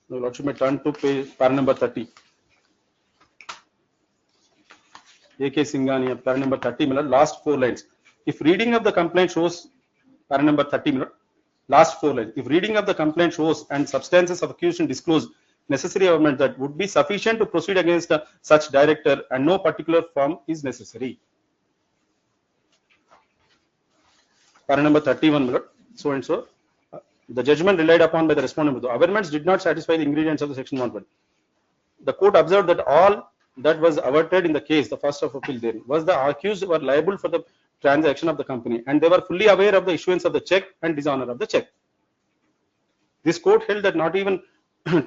Now, Lordship may turn to page para number 30. A.K. Singhania, para number 30, last 4 lines. If reading of the complaint shows, para number 30, last 4 lines. If reading of the complaint shows and substances of accusation disclose necessary evidence that would be sufficient to proceed against such director and no particular form is necessary. Para number 31, so and so. The judgment relied upon by the respondent. The averments did not satisfy the ingredients of the section 1. The court observed that all that was averted in the case, the first of appeal therein, was the accused were liable for the transaction of the company and they were fully aware of the issuance of the check and dishonor of the check. This court held that not even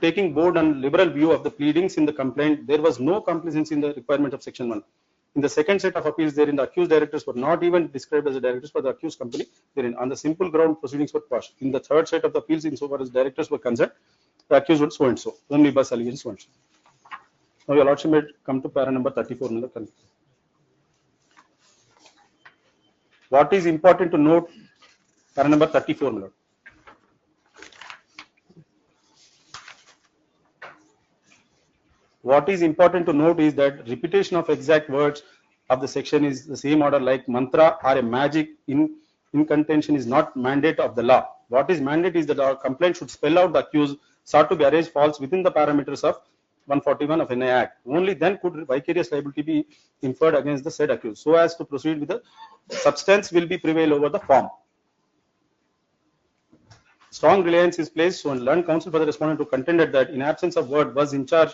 taking bold and liberal view of the pleadings in the complaint, there was no complacency in the requirement of section 1. In the second set of appeals therein, the accused directors were not even described as the directors for the accused company therein. On the simple ground, proceedings were quashed. In the third set of the appeals, insofar as directors were concerned, the accused was so and so, only bus allegations so and so. Now, your lordship may come to para number 34. What is important to note? Para number 34. What is important to note is that repetition of exact words of the section is the same order like mantra or a magic in contention is not mandate of the law. What is mandate is that our complaint should spell out the accused sought to be alleged false within the parameters of 141 of NI Act. Only then could vicarious liability be inferred against the said accused, so as to proceed with the substance will be prevail over the form. Strong reliance is placed on learned counsel for the respondent who contended that in absence of word was in charge,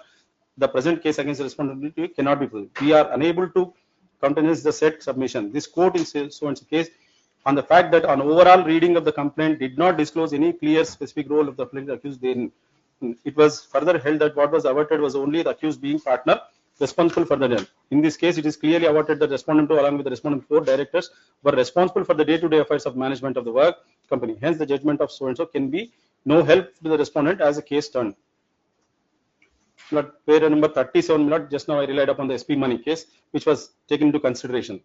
the present case against the respondent cannot be proved. We are unable to countenance the said submission. This court in so and so case on the fact that on overall reading of the complaint did not disclose any clear specific role of the plaintiff accused therein. It was further held that what was averted was only the accused being partner responsible for the debt. In this case, it is clearly averted that respondent two, along with the respondent 4 directors, were responsible for the day-to-day affairs of management of the work company. Hence, the judgment of so and so can be no help to the respondent as a case turned. Page number 37, just now I relied upon the SP money case, which was taken into consideration.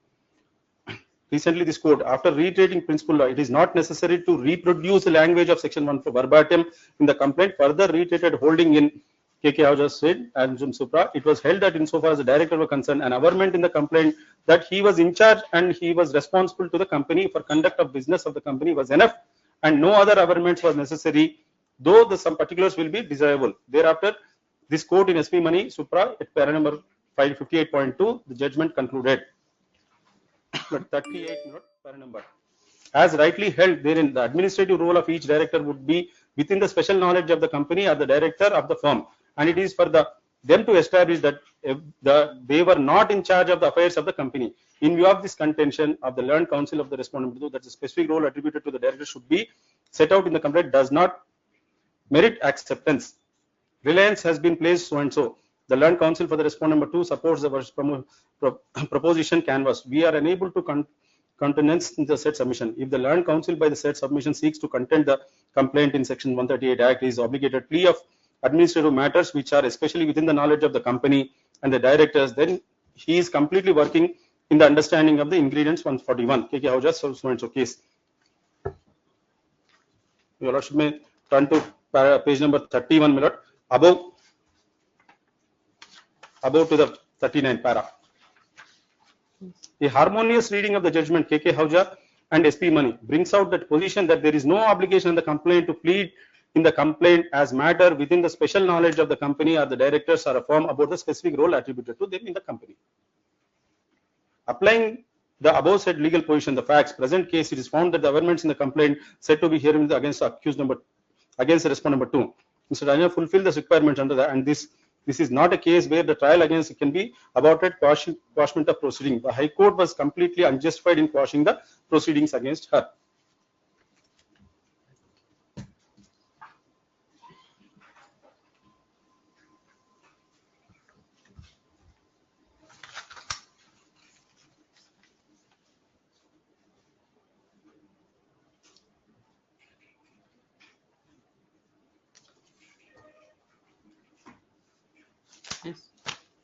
Recently, this court, after reiterating principle law, it is not necessary to reproduce the language of section 1 for verbatim in the complaint. Further reiterated holding in KK House just said, and Jim Supra, it was held that insofar as the director were concerned, an averment in the complaint that he was in charge and he was responsible to the company for conduct of business of the company was enough, and no other averments was necessary, though some particulars will be desirable. Thereafter, this court in SP Money Supra at para number 558.2, the judgment concluded. But 38 para number. As rightly held therein, the administrative role of each director would be within the special knowledge of the company or the director of the firm, and it is for them to establish that they were not in charge of the affairs of the company. In view of this contention of the learned counsel of the respondent, that the specific role attributed to the director should be set out in the complaint does not merit acceptance. Reliance has been placed so and so. The learned counsel for the respondent number 2 supports the proposition canvas. We are unable to countenance the said submission. If the learned counsel by the said submission seeks to contend the complaint in section 138 Act, is obligated plea of administrative matters which are especially within the knowledge of the company and the directors, then he is completely working in the understanding of the ingredients 141. KK Hauja, so and so case. Your Lordship may turn to page number 31, Milord. Above to the 39 para. A harmonious reading of the judgment KK Hauja and SP Money brings out that position that there is no obligation on the complaint to plead in the complaint as matter within the special knowledge of the company or the directors or a firm about the specific role attributed to them in the company. Applying the above said legal position, the facts, present case, it is found that the averments in the complaint said to be herein against the accused against the respondent number 2. Mr. Rania fulfilled the requirements under that, and this is not a case where the trial against it can be aborted quashment of proceeding. The High Court was completely unjustified in quashing the proceedings against her.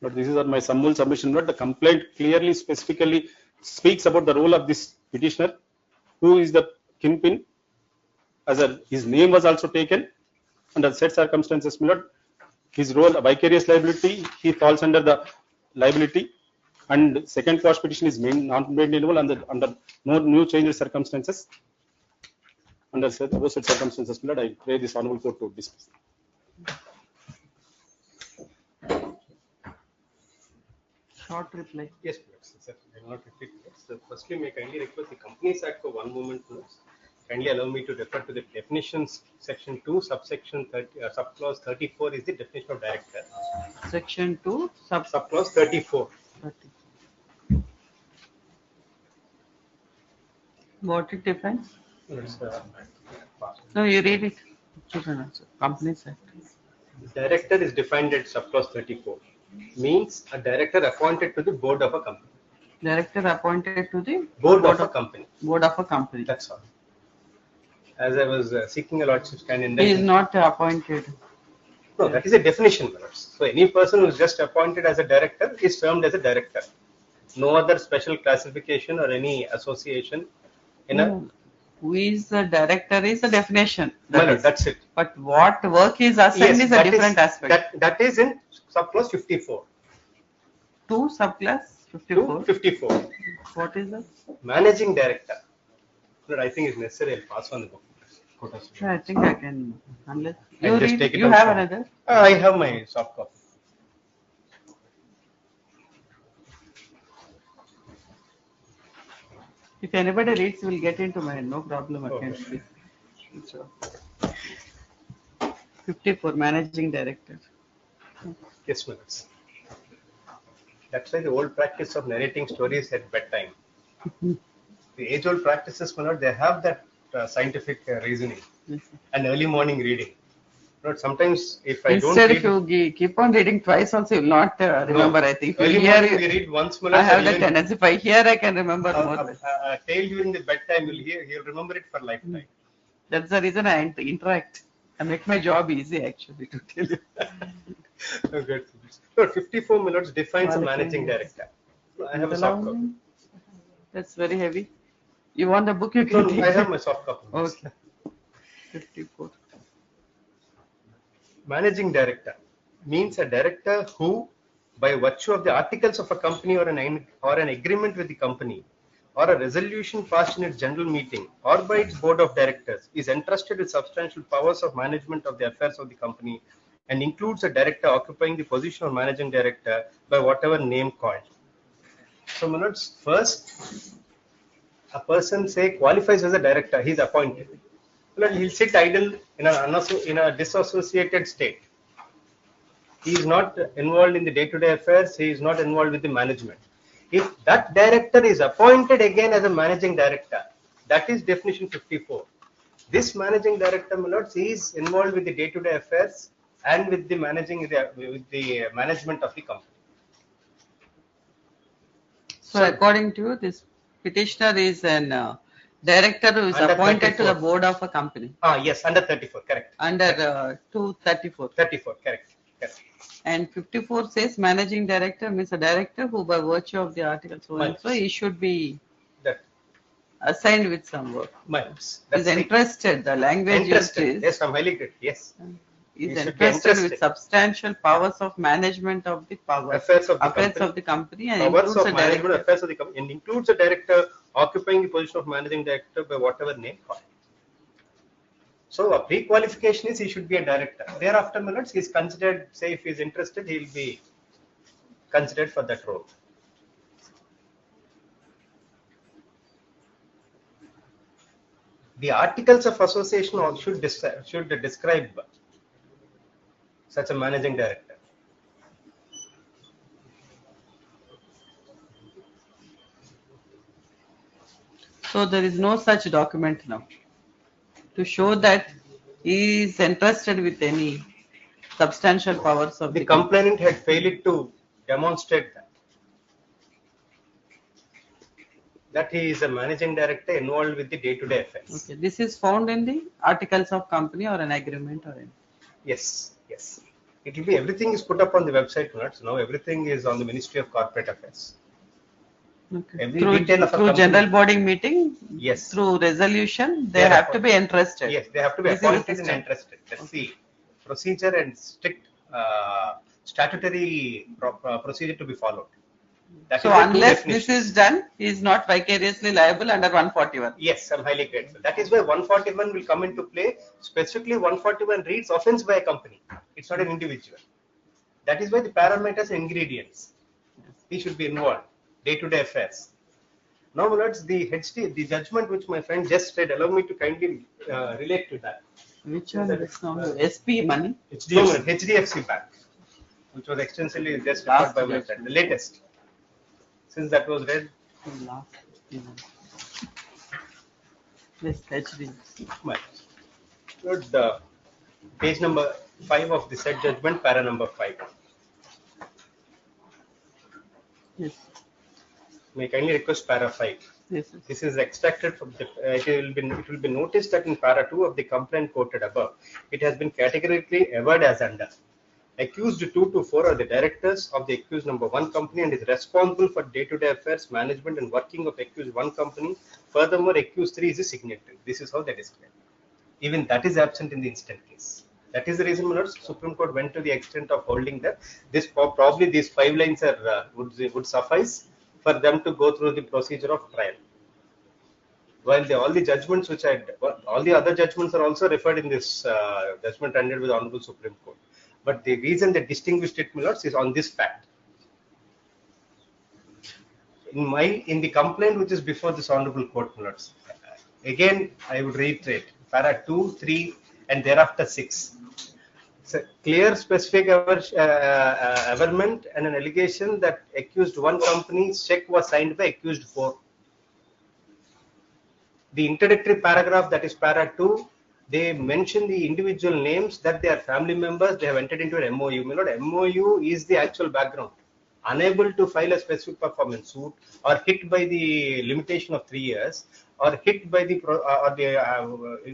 But this is my summal submission. But the complaint clearly, specifically speaks about the role of this petitioner, who is the kingpin. His name was also taken, Under said circumstances, my lord, his role, vicarious liability, he falls under the liability, and second quash petition is non-maintainable under no new changed circumstances. Under said circumstances, my lord, I pray this honorable court to dismiss. Short reply. Yes, please, sir. I will not repeat this. So firstly, may I kindly request the Companies Act for one moment, please. Kindly allow me to refer to the definitions, section 2, subsection 30, subclause 34 is the definition of director. Section 2, Subclause 34. 30. What it defines? It's, No, you read it. Companies Act. Director is defined at subclause 34. Means a director appointed to the board of a company. Director appointed to the Board of a company. board of a company. That's all. As I was seeking a lordship's hand in He is not appointed. No, that is a definition. So any person who is just appointed as a director is termed as a director. No other special classification or any association in a. Who is the director is the definition. That's it. But what work is assigned is a different aspect. That is in subclause 54. 2 subclass 54. 54. What is that? Managing director. But I think it's necessary. I'll pass on the book. I think I can, unless I'll you just read, take it you out have from- another. I have my soft copy. If anybody reads, we'll get into mine. No problem. I can Okay. speak. So, 54 managing director. Yes, minutes. That's why the old practice of narrating stories at bedtime. The age-old practices, they have that scientific reasoning Yes. and early morning reading. But sometimes, if I don't Instead, read if you keep on reading twice, also you'll not remember. I think early here morning, we read once. I have the tendency. If I hear, I can remember more. A tale during the bedtime, you'll remember it for lifetime. That's the reason I interact. I make my job easy, actually, to tell you. Oh, good. So 54 minutes defines a managing director. I have a soft copy. That's very heavy. You want the book? You No, can take I have it. my soft copy. Okay. 54. Managing director means a director who, by virtue of the articles of a company or an agreement with the company, or a resolution passed in its general meeting, or by its board of directors, is entrusted with substantial powers of management of the affairs of the company, and includes a director occupying the position of managing director by whatever name called. So, minutes first, a person say qualifies as a director, he is appointed. Well, he'll sit idle in a disassociated state. He is not involved in the day-to-day affairs. He is not involved with the management. If that director is appointed again as a managing director, that is definition 54. This managing director, my lords, is involved with the day-to-day affairs and with the management of the company. So, according to you, this petitioner is an director who is Under appointed to the 34. board of a company. Yes, under 34, correct. Under 234. 34, correct. And 54 says managing director means a director who, by virtue of the article so and so, he should be That assigned with some work. miles. Is interested. The language used Interested. is Yes, I'm highly good. Yes. is He should be interested with interested. substantial powers of management of the Affairs of the company and powers includes of a management director. affairs of the company and includes a director occupying the position of managing director by whatever name called. So a pre-qualification is he should be a director. Thereafter, minutes he is considered. Say if he is interested, he will be considered for that role. The articles of association also should describe such a managing director. So there is no such document now to show that he is entrusted with any substantial powers of The the complainant had failed to demonstrate that he is a managing director involved with the day-to-day affairs. Okay, this is found in the articles of company or an agreement or anything. Yes. It will be everything is put up on the website. So now everything is on the Ministry of Corporate Affairs. Okay. Every detail of a Through company- general body meeting, Yes. through resolution, they They are have to be interested. Yes, they have to be This is the appointed and system. interested. That's the procedure and strict statutory procedure to be followed. That So is the two unless definitions. this is done, he is not vicariously liable under 141. Yes, I'm highly grateful. That is why 141 will come into play. Specifically, 141 reads offense by a company. It's not an individual. That is why the parameters and ingredients. He should be involved. Day-to-day affairs. Now, let's the judgment which my friend just read. Allow me to kindly relate to that. Which one is now? SP money? HDFC Bank, which was extensively just referred by my friend. The latest. Since that was read. Last. Yes, HD. Right. Good. Page number 5 of the said judgment, para number 5. Yes. May I kindly request para 5. Yes. This is extracted from the. It will be noticed that in para 2 of the complaint quoted above, it has been categorically averred as under. Accused 2 to 4 are the directors of the accused number 1 company and is responsible for day-to-day affairs, management and working of accused 1 company. Furthermore, accused 3 is a signatory. This is how that is clear. Even that is absent in the instant case. That is the reason, my lords, Supreme Court went to the extent of holding that this probably these 5 lines are would suffice for them to go through the procedure of trial. While all the judgments all the other judgments are also referred in this judgment rendered with the Honorable Supreme Court. But the reason they distinguished it, my lords, is on this fact. In the complaint which is before this Honorable Court, my lords, again I would reiterate, para 2, 3, and thereafter 6. It's a clear, specific averment and an allegation that accused 1 company's check was signed by accused 4. The introductory paragraph, that is para 2, they mention the individual names that they are family members. They have entered into an MOU. My lord, MOU is the actual background. Unable to file a specific performance suit or hit by the limitation of 3 years or hit by the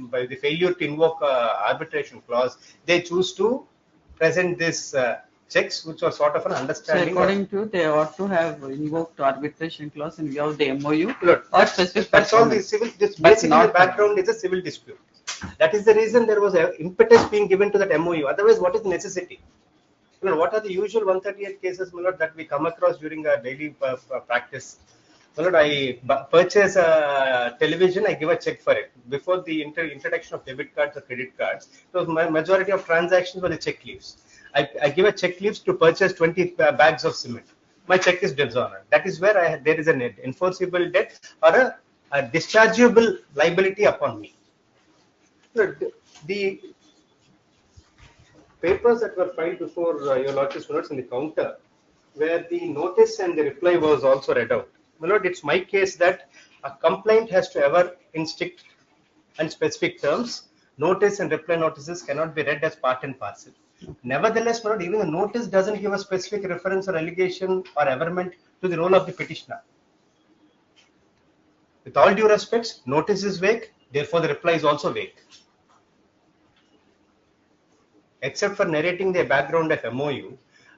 by the failure to invoke arbitration clause, they choose to present this checks, which was sort of an understanding. So according to, they ought to have invoked arbitration clause in view of the MOU Lord, or specific. That's all the civil. This basically the background is a civil dispute. That is the reason there was an impetus being given to that MOU. Otherwise, what is the necessity? What are the usual 138 cases, my lord, that we come across during our daily practice? My lord, I purchase a television, I give a check for it. Before the introduction of debit cards or credit cards, so my majority of transactions were the check leaves. I give a check leaves to purchase 20 bags of cement. My check is dishonored. That is where there is an enforceable debt or a dischargeable liability upon me. The papers that were filed before your lordship's notes in the counter, where the notice and the reply was also read out. My lord, it's my case that a complaint has to ever in strict and specific terms. Notice and reply notices cannot be read as part and parcel. Nevertheless, my lord, even the notice doesn't give a specific reference or allegation or averment to the role of the petitioner. With all due respects, notice is vague, therefore the reply is also vague. Except for narrating the background of MOU,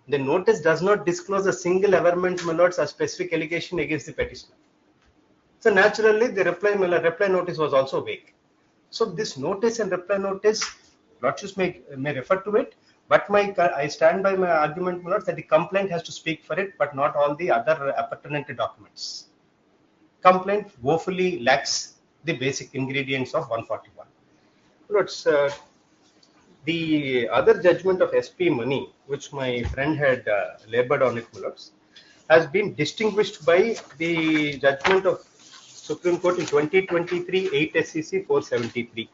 the notice does not disclose a single averment, my lords, or specific allegation against the petitioner. So naturally, the reply notice was also vague. So this notice and reply notice, lordships may refer to it, but I stand by my argument, my lords, that the complaint has to speak for it, but not all the other pertinent documents. Complaint woefully lacks the basic ingredients of 141. Lords, the other judgment of SP Money, which my friend had labored on it, lords, has been distinguished by the judgment of Supreme Court in 2023 8 SCC 473.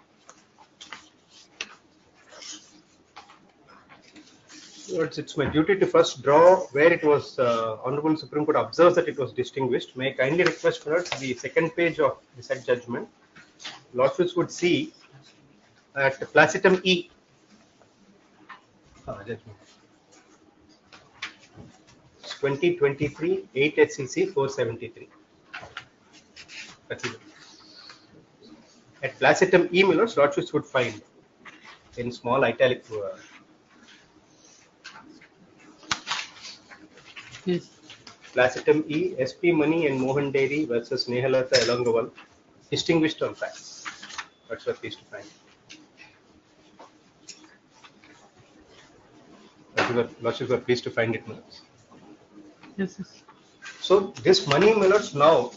It's my duty to first draw where it was Honorable Supreme Court observes that it was distinguished. May I kindly request, lords, the second page of the said judgment. Lordships would see at placitum E. Judgment. 2023 8 SCC 473. At placitum E, lordships would find in small italic. Yes. Placitum E, SP Money and Mohan Dairy versus Nehalata Elangoval, distinguished on facts. That's what we used to find. Lordship were pleased to find it, my lords. Yes, yes. So this money, my lords, now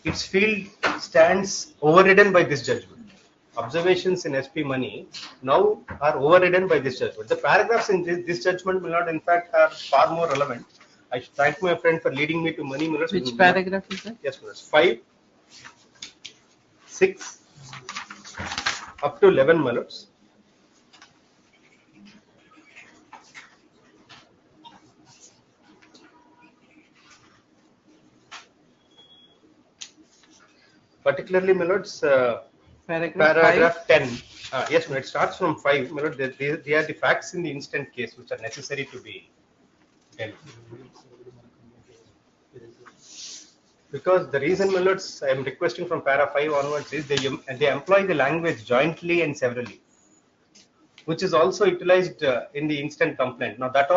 its field stands overridden by this judgment. Observations in SP money now are overridden by this judgment. The paragraphs in this judgment, my lord, in fact, are far more relevant. I should thank my friend for leading me to money, my lords. Which paragraph is that? Yes, my lords. 5, 6, up to 11, my lords. Particularly, my lords, paragraph 10. Yes, it starts from 5. My lord, they are the facts in the instant case which are necessary to be dealt. Because the reason, my lords, I am requesting from para 5 onwards is they employ the language jointly and severally, which is also utilized in the instant complaint. Now that also